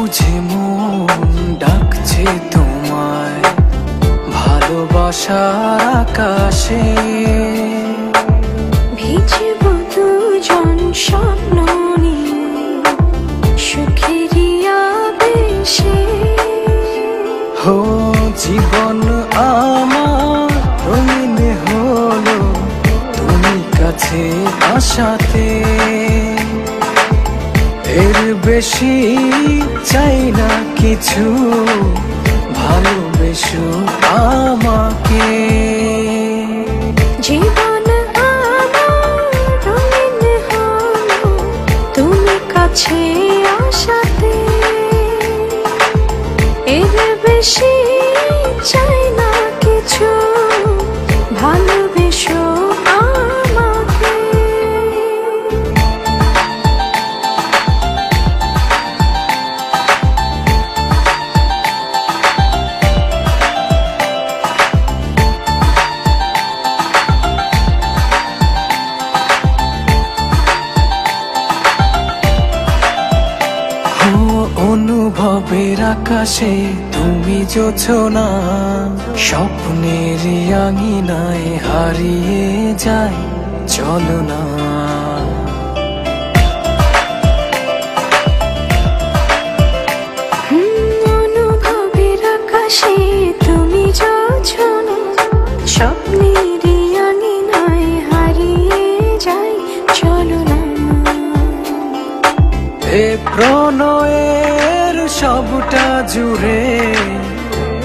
বুঝে মন ডাকছে তোমায় ভালোবাসার আকাশে। ভিজব দুজন স্বপ্ন নিয়ে সুখেরই আবেশে। হো জীবন আমার রঙিন হলো তুমি কাছে আসাতে। এর বেশি চাই না কিছু, ভালোবেসো আমাকে। জীবন আমার রঙিন হলো তুমি কাছে আসাতে। এর বেশি চাই না কিছু, ভালোবেসো আমাকে। অনুভবের আকাশে তুমি জোছনা, স্বপ্নের আঙিনায় হারিয়ে যায় চলো না। অনুভবের আকাশে তুমি জোছনা, স্বপ্নের আঙিনায় হারিয়ে যায় চলো না। এ প্রণয়ের সবটা জুড়ে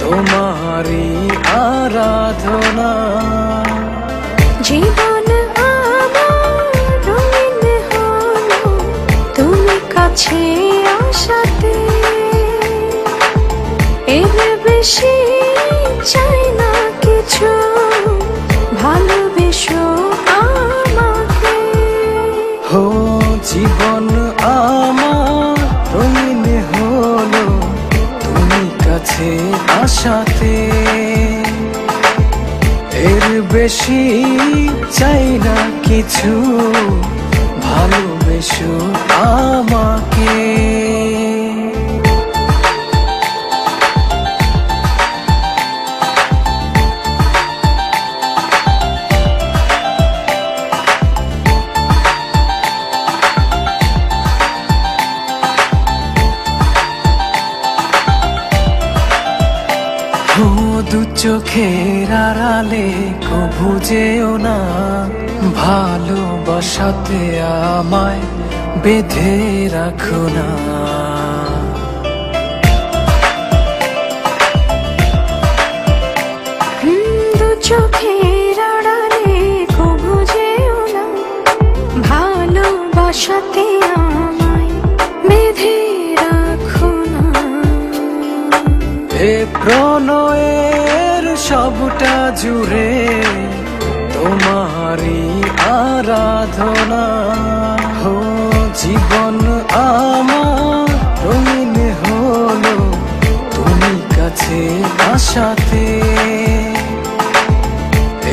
তোমারই আরাধনা। জীবন আমার রঙিন হলো তুমি কাছে আসাতে। এর বেশি চাই না কিছু, ভালোবেসো আমাকে। হো জীবন আমার রঙিন হলো তুমি কাছে আসাতে। এর বেশি চাই না কিছু, ভালোবেসো আমাকে। দু চোখের আড়ালে কভু যেও না, ভালোবাসাতে আমায় বেঁধে রাখো না। দু চোখের আড়ালে কভু যেও না, ভালোবাসাতে আমায় বেঁধে রাখো না। এ প্রণয়ের সবটা জুড়ে তোমারই আরাধনা। হো জীবন আমার রঙিন হলো তুমি কাছে আসাতে।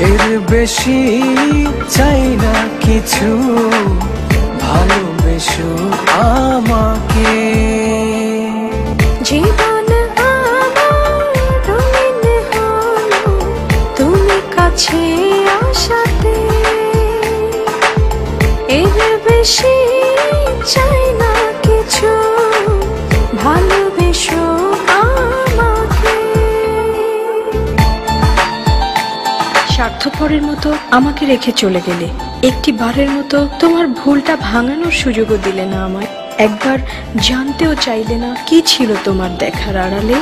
এর বেশি চাই না কিছু, ভালোবেসো আমাকে। জীবন আমার রঙিন হলো তুমি কাছে আসাতে। এর বেশি চাই না কিছু, ভালোবেসো আমাকে। স্বার্থপরের মতো আমাকে রেখে চলে গেলে, একটি বারের মতো তোমার ভুলটা ভাঙানোর সুযোগও দিলে না আমায়। একবার জানতেও চাইলে না কি ছিল তোমার দেখার আড়ালে।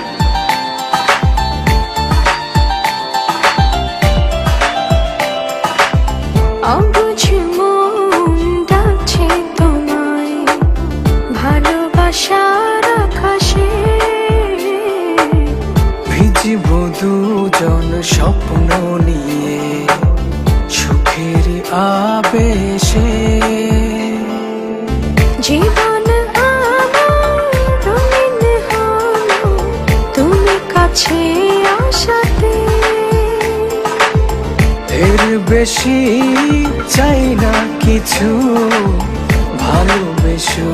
অবুঝ মন ডাকছে তোমায় ভালোবাসার আকাশে। ভিজব দুজন স্বপ্ন নিয়ে সুখের আবেশে। জীবন আমার রঙিন হলো তুমি কাছে আসাতে। এর বেশি চাই না কিছু, ভালোবেসো